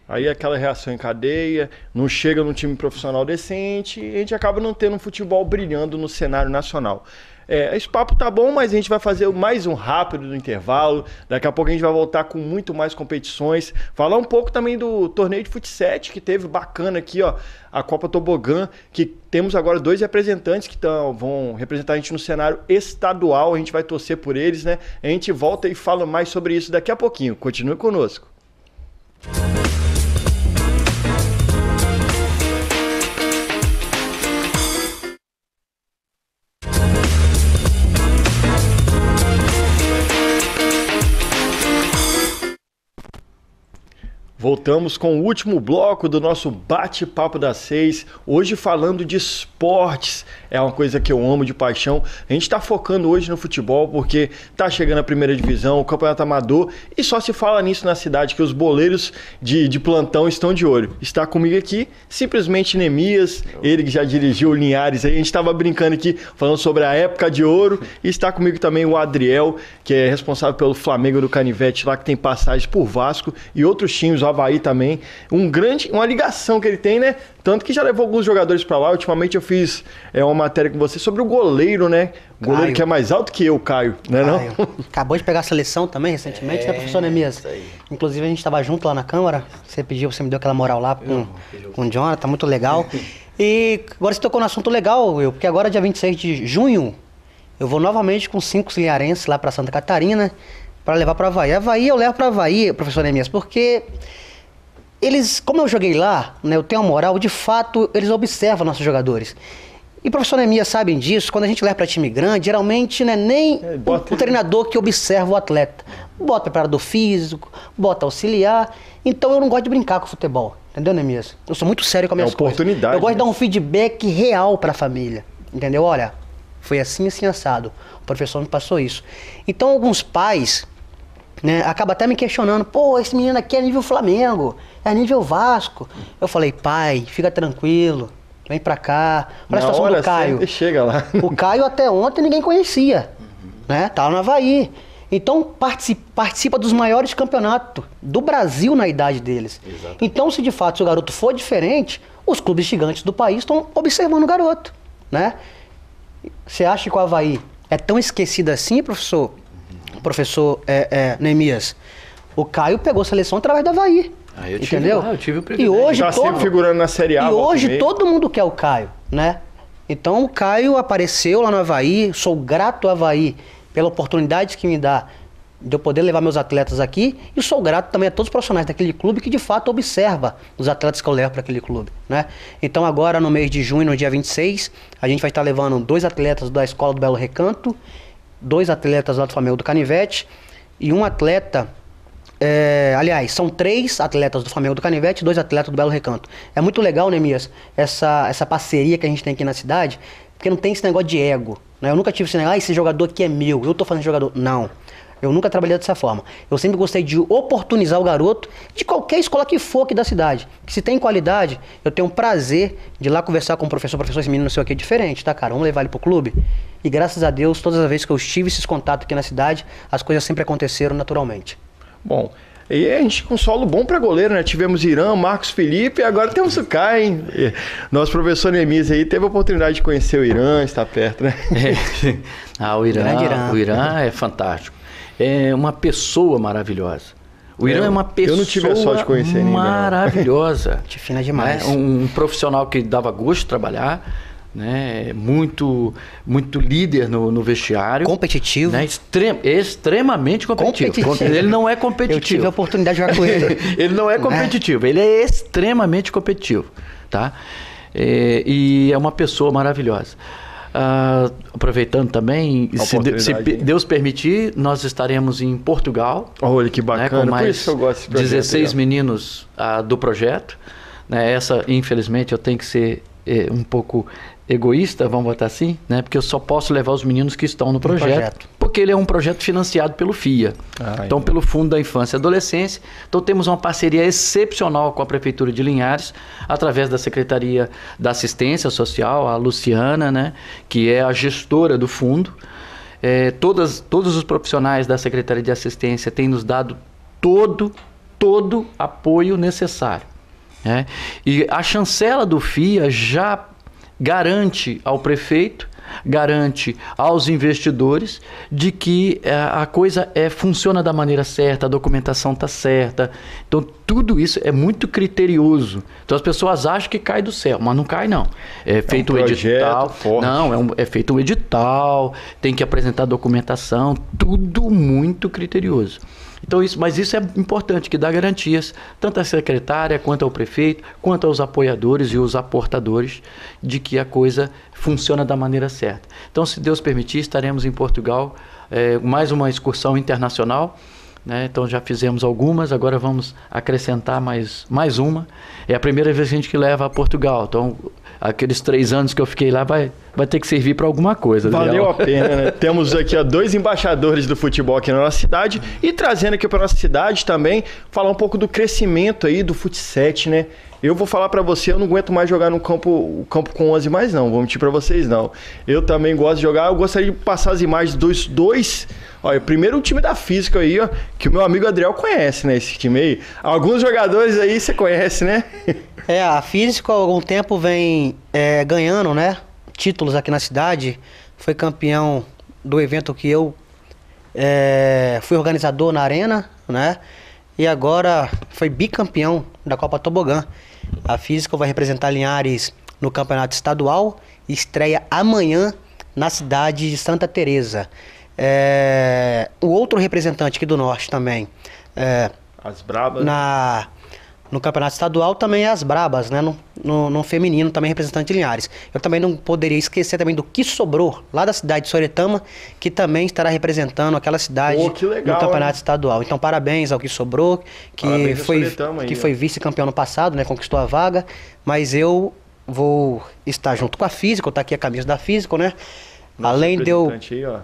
Aí aquela reação em cadeia, não chega num time profissional decente, e a gente acaba não tendo um futebol brilhando no cenário nacional. Esse papo tá bom, mas a gente vai fazer mais um rápido no intervalo. Daqui a pouco a gente vai voltar com muito mais competições. Falar um pouco também do torneio de futsal que teve bacana aqui, ó, a Copa Tobogã, que temos agora 2 representantes que vão representar a gente no cenário estadual. A gente vai torcer por eles, né? A gente volta e fala mais sobre isso daqui a pouquinho. Continue conosco. Voltamos com o último bloco do nosso bate-papo das 6, hoje falando de esportes, é uma coisa que eu amo de paixão. A gente está focando hoje no futebol porque está chegando a primeira divisão, o campeonato amador, e só se fala nisso na cidade, que os boleiros de plantão estão de olho. Está comigo aqui, simplesmente Neemias, ele que já dirigiu o Linhares, aí a gente estava brincando aqui, falando sobre a época de ouro, e está comigo também o Adriel, que é responsável pelo Flamengo do Canivete, lá que tem passagens por Vasco e outros times, o Avaí também, uma ligação que ele tem, né? Tanto que já levou alguns jogadores para lá. Ultimamente eu fiz uma matéria com você sobre o goleiro, né? O goleiro que é mais alto que eu, Caio, né? Não? Acabou de pegar a seleção também recentemente, né, professor Neemias? Inclusive a gente estava junto lá na Câmara, você me deu aquela moral lá com o Jonathan, tá muito legal. E agora você tocou no assunto legal, porque agora dia 26 de junho eu vou novamente com 5 linharenses lá para Santa Catarina para levar para Avaí. Avaí eu levo para Avaí, professor Neemias, porque eles, como eu joguei lá, né, eu tenho uma moral, de fato, eles observam nossos jogadores. E professor Neemias sabem disso, quando a gente leva para time grande, geralmente não é nem o treinador que observa o atleta, bota preparador físico, bota auxiliar. Então eu não gosto de brincar com futebol, entendeu, Neemias? Eu sou muito sério com as minhas oportunidade, coisas. Eu gosto de né? dar um feedback real para a família, entendeu? Olha, foi assim, assim, assado. O professor me passou isso. Então alguns pais, né, acabam até me questionando, pô, esse menino aqui é nível Flamengo, é nível Vasco. Eu falei, pai, fica tranquilo, vem pra cá. Olha a situação do Caio. Chega lá. O Caio até ontem ninguém conhecia, né? Tava no Avaí. Então participa dos maiores campeonatos do Brasil na idade deles. Exatamente. Então, se de fato o garoto for diferente, os clubes gigantes do país estão observando o garoto, né? Você acha que o Avaí é tão esquecido assim, professor? Professor Neemias? O Caio pegou seleção através do Avaí. Entendeu? Eu tive o privilégio. E hoje tá sempre figurando na Série A. E hoje todo mundo quer o Caio, né? Então o Caio apareceu lá no Avaí, sou grato ao Avaí pela oportunidade que me dá de eu poder levar meus atletas aqui, e sou grato também a todos os profissionais daquele clube que de fato observa os atletas que eu levo para aquele clube, né? Então agora no mês de junho, no dia 26, a gente vai estar levando 2 atletas da Escola do Belo Recanto, 2 atletas lá do Flamengo do Canivete e um atleta, aliás, são 3 atletas do Flamengo do Canivete e 2 atletas do Belo Recanto. É muito legal, Neemias, essa parceria que a gente tem aqui na cidade, porque não tem esse negócio de ego, né? Eu nunca tive esse negócio, esse jogador aqui é meu, eu tô fazendo jogador. Não, eu nunca trabalhei dessa forma. Eu sempre gostei de oportunizar o garoto de qualquer escola que for aqui da cidade. Que se tem qualidade, eu tenho um prazer de ir lá conversar com o professor, esse menino seu aqui é diferente, tá, cara? Vamos levar ele pro clube? E graças a Deus, todas as vezes que eu tive esses contatos aqui na cidade, as coisas sempre aconteceram naturalmente. Bom, e a gente com solo bom para goleiro, né? Tivemos Irã, Marcos Felipe e agora temos o Caio, hein? Nosso professor Neemias aí teve a oportunidade de conhecer o Irã, está perto, né? O Irã é fantástico. É uma pessoa maravilhosa. O Irã é uma pessoa eu não tive a sorte de conhecer maravilhosa. Te fina demais. Um profissional que dava gosto de trabalhar, né? Muito líder no vestiário. Competitivo. Né? Extremamente competitivo. Ele não é competitivo. Eu tive a oportunidade de jogar com ele. Ele não é competitivo, ele é extremamente competitivo. Tá? E é uma pessoa maravilhosa. Aproveitando também, se Deus permitir, nós estaremos em Portugal. Olha que bacana, né, com mais por isso que eu gosto desse projeto, 16 meninos do projeto. Né, essa, infelizmente, eu tenho que ser um pouco egoísta, vamos botar assim, né, porque eu só posso levar os meninos que estão no projeto. Porque ele é um projeto financiado pelo FIA. Então, pelo Fundo da Infância e Adolescência. Então, temos uma parceria excepcional com a Prefeitura de Linhares, através da Secretaria da Assistência Social, a Luciana, né, que é a gestora do fundo. Todos os profissionais da Secretaria de Assistência têm nos dado todo apoio necessário. Né? E a chancela do FIA já garante ao prefeito, garante aos investidores de que a coisa funciona da maneira certa, a documentação está certa. Então, tudo isso é muito criterioso. Então, as pessoas acham que cai do céu, mas não cai, não. É feito um edital. Forte. Não, é feito um edital, tem que apresentar documentação, tudo muito criterioso. Então, mas isso é importante, que dá garantias, tanto à secretária, quanto ao prefeito, quanto aos apoiadores e os aportadores, de que a coisa funciona da maneira certa. Então, se Deus permitir, estaremos em Portugal, mais uma excursão internacional, né? Então, já fizemos algumas, agora vamos acrescentar mais uma. É a primeira vez que a gente leva a Portugal, então aqueles 3 anos que eu fiquei lá vai ter que servir para alguma coisa. Valeu a pena, né? Temos aqui 2 embaixadores do futebol aqui na nossa cidade e trazendo aqui para nossa cidade também, falar um pouco do crescimento aí do futsal, né? Eu vou falar para você, eu não aguento mais jogar no campo com 11 mais não, vou mentir para vocês não. Eu também gosto de jogar, eu gostaria de passar as imagens dos 2. Olha, primeiro o time da Física aí, ó, que o meu amigo Adriel conhece, né, esse time aí. Alguns jogadores aí você conhece, né? A Física há algum tempo vem ganhando, né, títulos aqui na cidade. Foi campeão do evento que eu fui organizador na Arena, né? E agora foi bicampeão da Copa Tobogã. A Física vai representar Linhares no campeonato estadual e estreia amanhã na cidade de Santa Teresa. O outro representante aqui do norte também. As Brabas. no campeonato estadual também é as Brabas, né? No feminino, também representante de Linhares. Eu também não poderia esquecer também do que sobrou, lá da cidade de Soretama, que também estará representando aquela cidade que legal, no campeonato estadual. Então, parabéns ao que sobrou, que foi vice-campeão no passado, né? Conquistou a vaga, mas eu vou estar junto com a Física, tá aqui a camisa da Física, né? Nosso além de eu... aí, ó,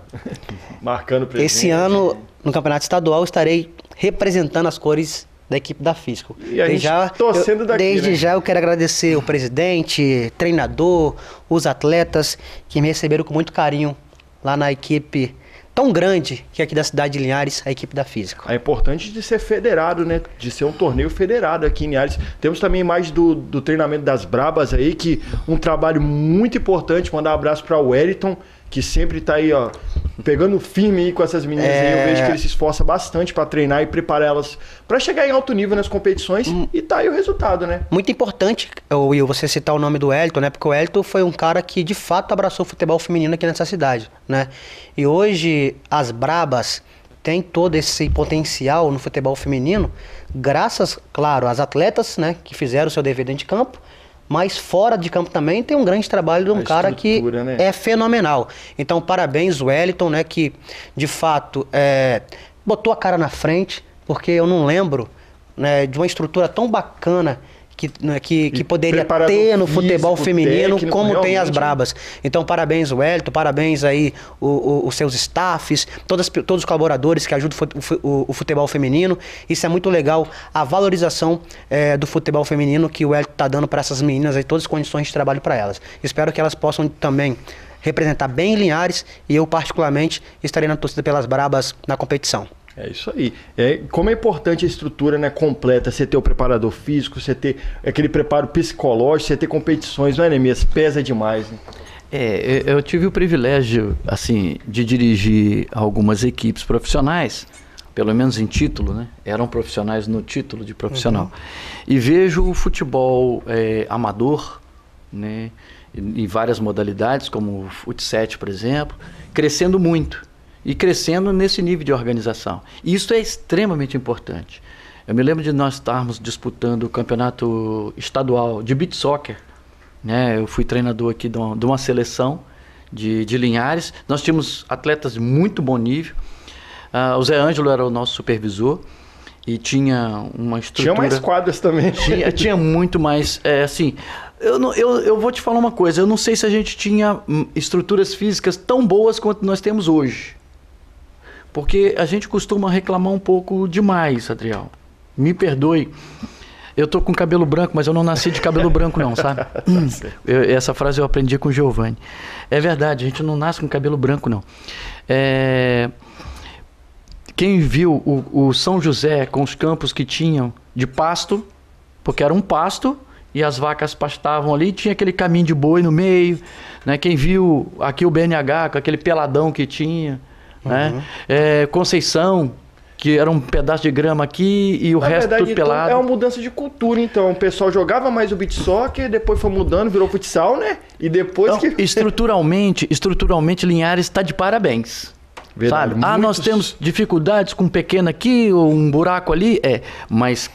marcando presente. Esse ano, no campeonato estadual, estarei representando as cores da equipe da Físico. E a gente torcendo daqui, desde já eu quero agradecer o presidente, treinador, os atletas que me receberam com muito carinho lá na equipe tão grande que é aqui da cidade de Linhares, a equipe da Físico. É importante de ser federado, né? De ser um torneio federado aqui em Linhares. Temos também mais do treinamento das Brabas aí, que um trabalho muito importante. Mandar um abraço para o Wellington, que sempre tá aí, ó, pegando firme aí com essas meninas aí. Eu vejo que ele se esforça bastante para treinar e preparar elas para chegar em alto nível nas competições e tá aí o resultado, né? Muito importante, Will, você citar o nome do Wellington, né? Porque o Wellington foi um cara que de fato abraçou o futebol feminino aqui nessa cidade, né? E hoje as Brabas têm todo esse potencial no futebol feminino, graças, claro, às atletas, né, que fizeram o seu dever dentro de campo. Mas fora de campo também tem um grande trabalho de um cara que né? É fenomenal. Então, parabéns, Wellington, né, que de fato botou a cara na frente, porque eu não lembro, né, de uma estrutura tão bacana que poderia ter no futebol feminino como tem as Brabas. Então, parabéns, Wellington, parabéns aí os seus staffs, todos os colaboradores que ajudam o futebol feminino. Isso é muito legal, a valorização do futebol feminino que o Wellington está dando para essas meninas, aí, todas as condições de trabalho para elas. Espero que elas possam também representar bem Linhares e eu, particularmente, estarei na torcida pelas Brabas na competição. É isso aí. Como é importante a estrutura, né, completa, você ter o preparador físico, você ter aquele preparo psicológico, você ter competições, não é, Neemias? Pesa demais, né? Eu tive o privilégio, assim, de dirigir algumas equipes profissionais, pelo menos em título, né? Eram profissionais no título de profissional. E vejo o futebol amador, né, em várias modalidades, como o futsal, por exemplo, crescendo muito. E crescendo nesse nível de organização. E isso é extremamente importante. Eu me lembro de nós estarmos disputando o campeonato estadual de beach soccer, né? Eu fui treinador aqui de uma seleção de Linhares. Nós tínhamos atletas de muito bom nível. O Zé Ângelo era o nosso supervisor e tinha uma estrutura... Tinha mais quadras também. Tinha muito mais... assim, eu vou te falar uma coisa. Eu não sei se a gente tinha estruturas físicas tão boas quanto nós temos hoje. Porque a gente costuma reclamar um pouco demais, Adriel. Me perdoe. Eu tô com cabelo branco, mas eu não nasci de cabelo branco não, sabe? Essa frase eu aprendi com o Giovanni. É verdade, a gente não nasce com cabelo branco não. Quem viu o São José com os campos que tinham de pasto, porque era um pasto, e as vacas pastavam ali, tinha aquele caminho de boi no meio, né? Quem viu aqui o BNH, com aquele peladão que tinha... Né? Conceição, que era um pedaço de grama aqui e o resto tudo pelado. É uma mudança de cultura, então. O pessoal jogava mais o beach soccer, depois foi mudando, virou futsal, né? E depois então, estruturalmente Linhares está de parabéns. Verdade, sabe? Nós temos dificuldades com um pequeno aqui ou um buraco ali, mas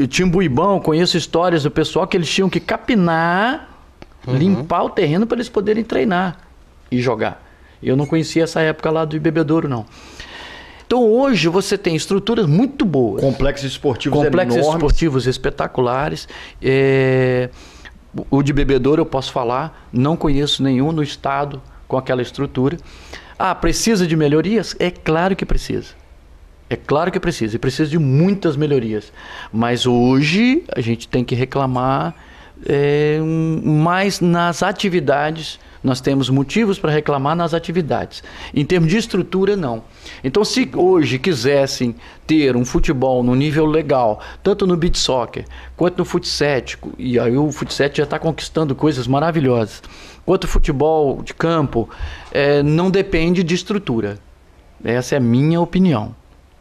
Timbuibão, conheço histórias do pessoal que eles tinham que capinar, limpar o terreno para eles poderem treinar e jogar. Eu não conhecia essa época lá do Bebedouro, não. Então hoje você tem estruturas muito boas. Complexos esportivos espetaculares. O de Bebedouro eu posso falar, não conheço nenhum no estado com aquela estrutura. Precisa de melhorias? É claro que precisa. É claro que precisa. E precisa de muitas melhorias. Mas hoje a gente tem que reclamar mais nas atividades. Nós temos motivos para reclamar nas atividades. Em termos de estrutura, não. Então, se hoje quisessem ter um futebol no nível legal, tanto no beach soccer, quanto no futsal, e aí o futsal já está conquistando coisas maravilhosas, quanto o futebol de campo, não depende de estrutura. Essa é a minha opinião,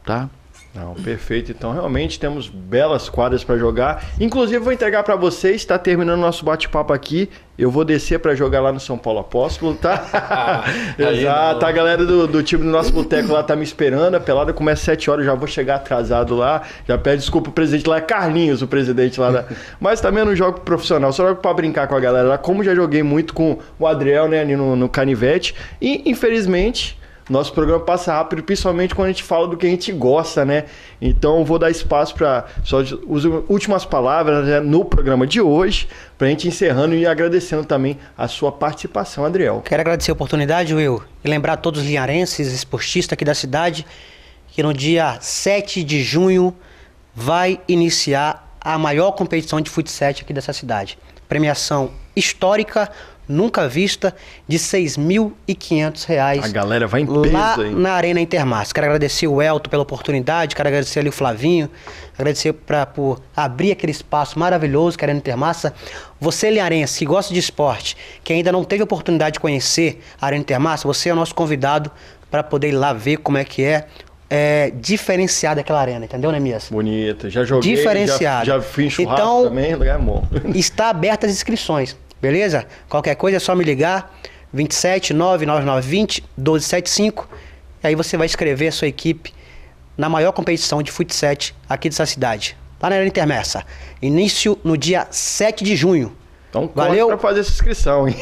tá? Não, perfeito. Então, realmente temos belas quadras para jogar. Inclusive, vou entregar para vocês, está terminando nosso bate-papo aqui. Eu vou descer para jogar lá no São Paulo Apóstolo, tá? Exato. A galera do time do nosso boteco lá tá me esperando. A pelada começa às 7 horas, já vou chegar atrasado lá. Já pede desculpa o presidente lá, é Carlinhos, o presidente lá. Mas também eu não jogo profissional, só jogo para brincar com a galera lá. Como já joguei muito com o Adriel, né, ali no Canivete. E, infelizmente, nosso programa passa rápido, principalmente quando a gente fala do que a gente gosta, né? Então, vou dar espaço para só as últimas palavras, né, no programa de hoje, para a gente encerrando e agradecendo também a sua participação, Adriel. Quero agradecer a oportunidade, Will, e lembrar a todos os linharenses, esportistas aqui da cidade, que no dia 7 de junho vai iniciar a maior competição de futsal aqui dessa cidade. Premiação histórica, nunca vista, de R$ 6.500. A galera vai em peso, lá hein? Na Arena Intermassa. Quero agradecer o Elton pela oportunidade, quero agradecer ali o Flavinho, agradecer por abrir aquele espaço maravilhoso que é a Arena Intermassa. Você, linharense, que gosta de esporte, que ainda não teve a oportunidade de conhecer a Arena Intermassa, você é o nosso convidado para poder ir lá ver como é que é diferenciada aquela arena, entendeu, Neemias? Bonita, já joguei, diferenciada. Já fui em churrasco então, também, lugar bom. Está aberta as inscrições, beleza? Qualquer coisa é só me ligar, 27 99920 1275, e aí você vai inscrever a sua equipe na maior competição de futsal aqui dessa cidade, lá na Arena Intermessa. Início no dia 7 de junho. Então, valeu para fazer essa inscrição, hein?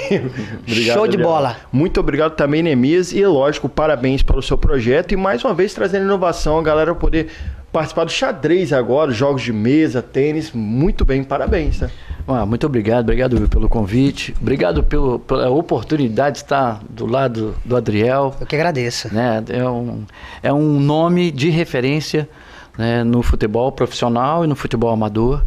Obrigado, show de Adriel. bola. Muito obrigado também, Neemias, e lógico, parabéns pelo seu projeto e mais uma vez trazendo inovação, a galera poder participar do xadrez agora, jogos de mesa, tênis, muito bem, parabéns, tá? Muito obrigado pelo convite, obrigado pela oportunidade de estar do lado do Adriel. Eu que agradeço. Né? É um nome de referência, né, no futebol profissional e no futebol amador.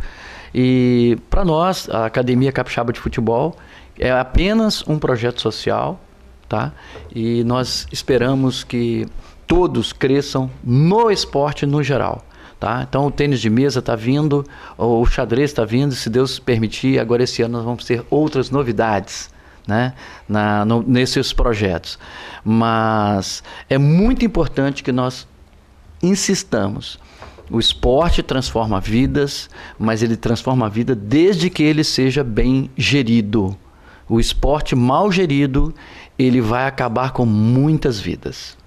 E para nós, a Academia Capixaba de Futebol é apenas um projeto social, tá? E nós esperamos que todos cresçam no esporte no geral, tá? Então o tênis de mesa está vindo, o xadrez está vindo, se Deus permitir, agora esse ano nós vamos ter outras novidades, né? Nesses projetos. Mas é muito importante que nós insistamos. O esporte transforma vidas, mas ele transforma a vida desde que ele seja bem gerido. O esporte mal gerido, ele vai acabar com muitas vidas.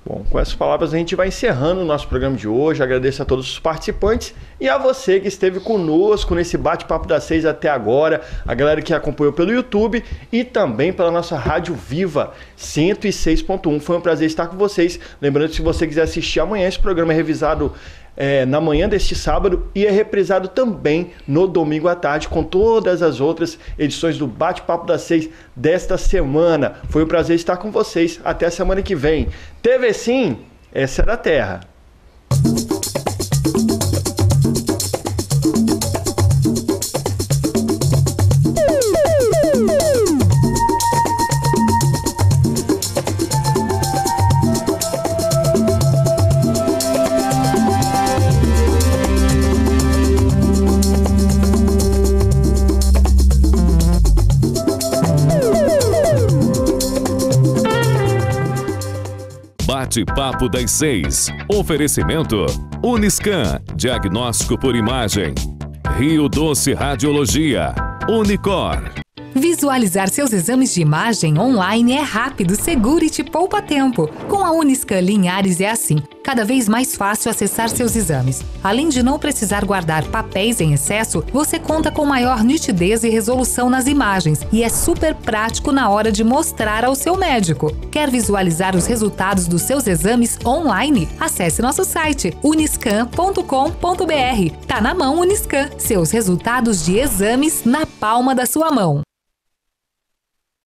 Bom, com essas palavras a gente vai encerrando o nosso programa de hoje. Agradeço a todos os participantes e a você que esteve conosco nesse bate-papo das 6 até agora, a galera que acompanhou pelo YouTube e também pela nossa Rádio Viva 106.1. Foi um prazer estar com vocês. Lembrando que se você quiser assistir amanhã, esse programa é revisado na manhã deste sábado e é reprisado também no domingo à tarde com todas as outras edições do Bate-Papo das 6 desta semana. Foi um prazer estar com vocês. Até a semana que vem. TV Sim, essa é da terra. Bate-Papo das 6. Oferecimento Uniscan, diagnóstico por imagem. Rio Doce Radiologia. Unicor. Visualizar seus exames de imagem online é rápido, seguro e te poupa tempo. Com a Uniscan Linhares é assim, cada vez mais fácil acessar seus exames. Além de não precisar guardar papéis em excesso, você conta com maior nitidez e resolução nas imagens e é super prático na hora de mostrar ao seu médico. Quer visualizar os resultados dos seus exames online? Acesse nosso site uniscan.com.br. Tá na mão Uniscan, seus resultados de exames na palma da sua mão.